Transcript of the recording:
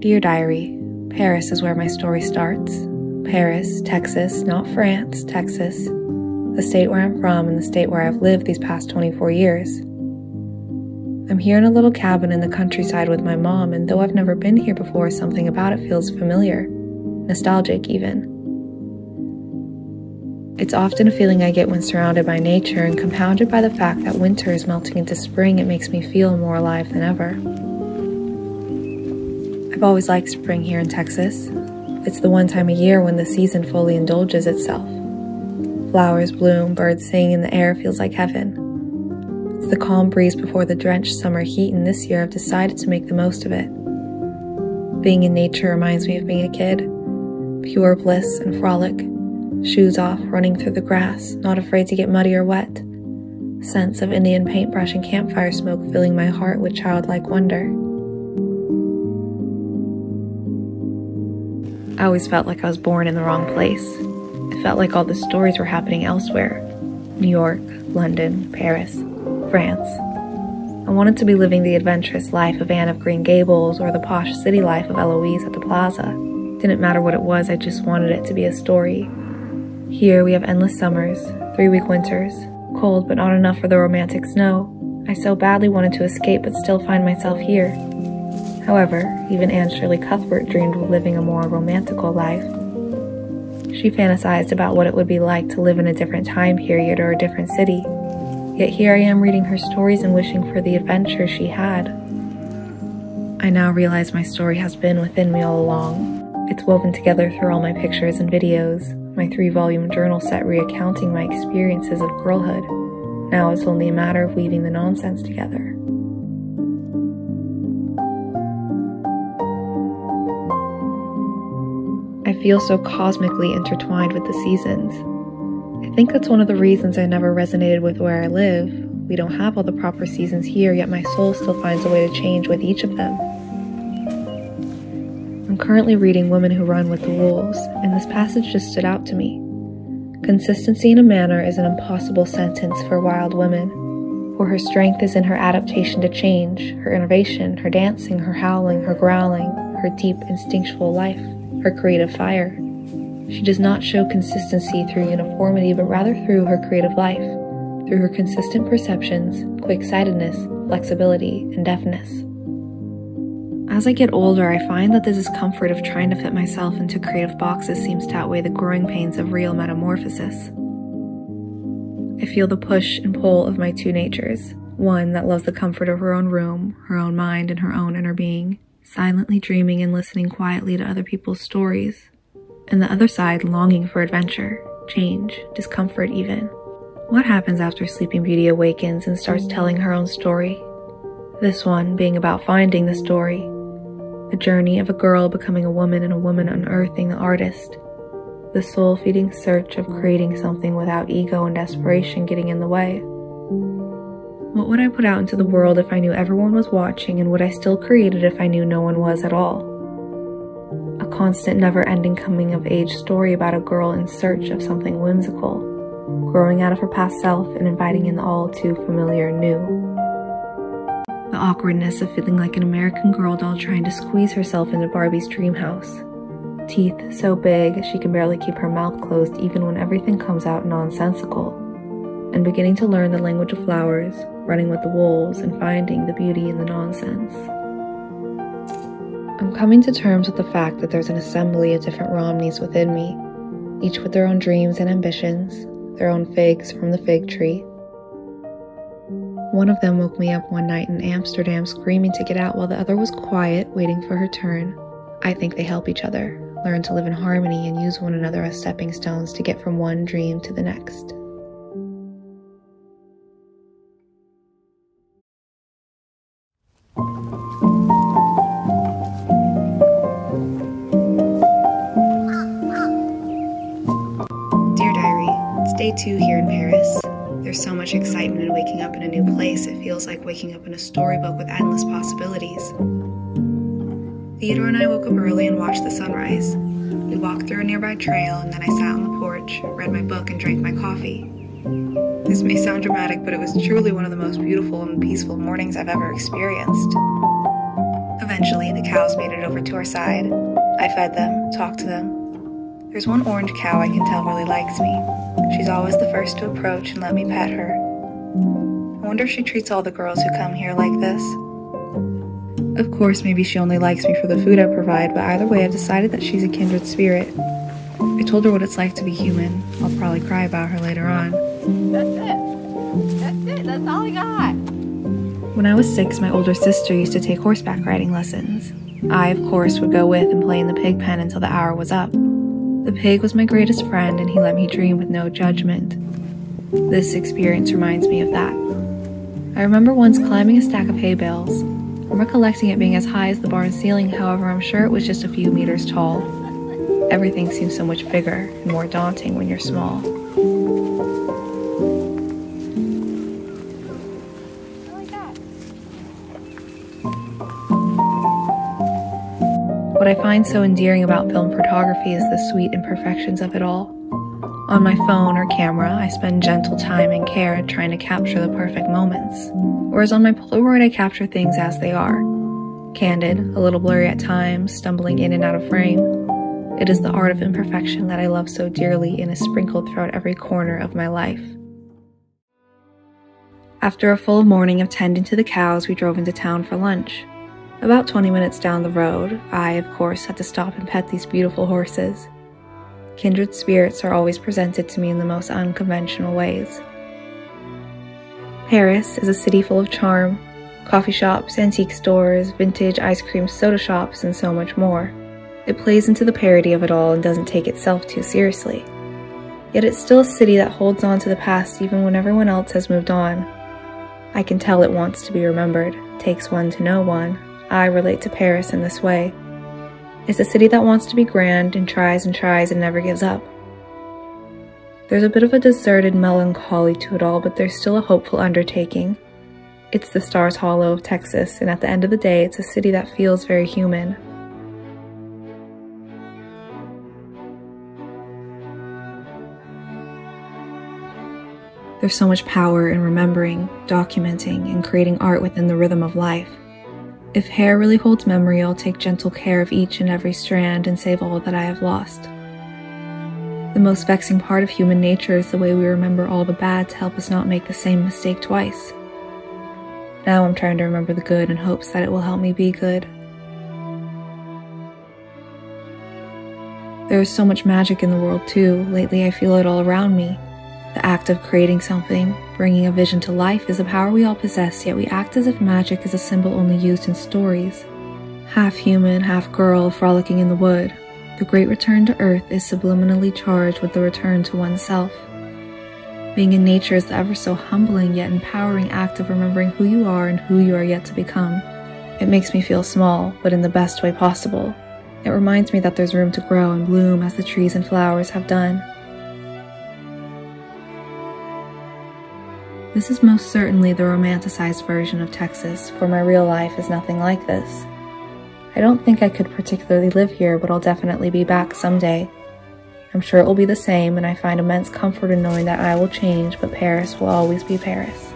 Dear Diary, Paris is where my story starts. Paris, Texas, not France, Texas. The state where I'm from and the state where I've lived these past 24 years. I'm here in a little cabin in the countryside with my mom, and though I've never been here before, something about it feels familiar. Nostalgic, even. It's often a feeling I get when surrounded by nature, and compounded by the fact that winter is melting into spring, it makes me feel more alive than ever. I've always liked spring here in Texas. It's the one time of year when the season fully indulges itself. Flowers bloom, birds sing, and the air feels like heaven. It's the calm breeze before the drenched summer heat, and this year I've decided to make the most of it. Being in nature reminds me of being a kid. Pure bliss and frolic. Shoes off, running through the grass, not afraid to get muddy or wet. Scents of Indian paintbrush and campfire smoke filling my heart with childlike wonder. I always felt like I was born in the wrong place. It felt like all the stories were happening elsewhere. New York, London, Paris, France. I wanted to be living the adventurous life of Anne of Green Gables or the posh city life of Eloise at the plaza. Didn't matter what it was, I just wanted it to be a story. Here we have endless summers, 3-week winters, cold but not enough for the romantic snow. I so badly wanted to escape but still find myself here. However, even Anne Shirley Cuthbert dreamed of living a more romantical life. She fantasized about what it would be like to live in a different time period or a different city. Yet here I am reading her stories and wishing for the adventure she had. I now realize my story has been within me all along. It's woven together through all my pictures and videos, my 3-volume journal set recounting my experiences of girlhood. Now it's only a matter of weaving the nonsense together. I feel so cosmically intertwined with the seasons. I think that's one of the reasons I never resonated with where I live. We don't have all the proper seasons here, yet my soul still finds a way to change with each of them. I'm currently reading Women Who Run with the Wolves, and this passage just stood out to me. Consistency in a manner is an impossible sentence for wild women, for her strength is in her adaptation to change, her innovation, her dancing, her howling, her growling, her deep instinctual life, her creative fire. She does not show consistency through uniformity, but rather through her creative life, through her consistent perceptions, quick-sightedness, flexibility, and deftness. As I get older, I find that the discomfort of trying to fit myself into creative boxes seems to outweigh the growing pains of real metamorphosis. I feel the push and pull of my two natures, one that loves the comfort of her own room, her own mind, and her own inner being, silently dreaming and listening quietly to other people's stories, and the other side longing for adventure, change, discomfort even. What happens after Sleeping Beauty awakens and starts telling her own story? This one being about finding the story, a journey of a girl becoming a woman and a woman unearthing the artist, the soul-feeding search of creating something without ego and desperation getting in the way. What would I put out into the world if I knew everyone was watching, and would I still create it if I knew no one was at all? A constant, never-ending coming-of-age story about a girl in search of something whimsical, growing out of her past self and inviting in the all-too-familiar new. The awkwardness of feeling like an American Girl doll trying to squeeze herself into Barbie's dream house. Teeth so big she can barely keep her mouth closed even when everything comes out nonsensical. And beginning to learn the language of flowers, running with the wolves, and finding the beauty in the nonsense. I'm coming to terms with the fact that there's an assembly of different Romneys within me, each with their own dreams and ambitions, their own figs from the fig tree. One of them woke me up one night in Amsterdam screaming to get out while the other was quiet, waiting for her turn. I think they help each other, learn to live in harmony, and use one another as stepping stones to get from one dream to the next. Dear Diary, it's day 2 here in Paris. There's so much excitement in waking up in a new place. It feels like waking up in a storybook with endless possibilities. Theodore and I woke up early and watched the sunrise. We walked through a nearby trail, and then I sat on the porch, read my book, and drank my coffee. This may sound dramatic, but it was truly one of the most beautiful and peaceful mornings I've ever experienced. Eventually, the cows made it over to our side. I fed them, talked to them. There's one orange cow I can tell really likes me. She's always the first to approach and let me pet her. I wonder if she treats all the girls who come here like this. Of course, maybe she only likes me for the food I provide, but either way, I've decided that she's a kindred spirit. I told her what it's like to be human. I'll probably cry about her later on. That's it. That's it. That's all I got. When I was 6, my older sister used to take horseback riding lessons. I, of course, would go with and play in the pig pen until the hour was up. The pig was my greatest friend, and he let me dream with no judgment. This experience reminds me of that. I remember once climbing a stack of hay bales. I'm recollecting it being as high as the barn ceiling, however, I'm sure it was just a few meters tall. Everything seems so much bigger and more daunting when you're small. What I find so endearing about film photography is the sweet imperfections of it all. On my phone or camera, I spend gentle time and care trying to capture the perfect moments, whereas on my Polaroid I capture things as they are. Candid, a little blurry at times, stumbling in and out of frame. It is the art of imperfection that I love so dearly and is sprinkled throughout every corner of my life. After a full morning of tending to the cows, we drove into town for lunch. About 20 minutes down the road, I, of course, had to stop and pet these beautiful horses. Kindred spirits are always presented to me in the most unconventional ways. Paris is a city full of charm, coffee shops, antique stores, vintage ice cream soda shops, and so much more. It plays into the parody of it all and doesn't take itself too seriously. Yet it's still a city that holds on to the past even when everyone else has moved on. I can tell it wants to be remembered. Takes one to know one. I relate to Paris in this way. It's a city that wants to be grand and tries and never gives up. There's a bit of a deserted melancholy to it all, but there's still a hopeful undertaking. It's the Stars Hollow of Texas, and at the end of the day, it's a city that feels very human. There's so much power in remembering, documenting, and creating art within the rhythm of life. If hair really holds memory, I'll take gentle care of each and every strand and save all that I have lost. The most vexing part of human nature is the way we remember all the bad to help us not make the same mistake twice. Now I'm trying to remember the good in hopes that it will help me be good. There is so much magic in the world too. Lately I feel it all around me. The act of creating something, bringing a vision to life, is a power we all possess, yet we act as if magic is a symbol only used in stories. Half human, half girl, frolicking in the wood, the great return to earth is subliminally charged with the return to oneself. Being in nature is the ever so humbling yet empowering act of remembering who you are and who you are yet to become. It makes me feel small, but in the best way possible. It reminds me that there's room to grow and bloom as the trees and flowers have done. This is most certainly the romanticized version of Texas, for my real life is nothing like this. I don't think I could particularly live here, but I'll definitely be back someday. I'm sure it will be the same, and I find immense comfort in knowing that I will change, but Paris will always be Paris.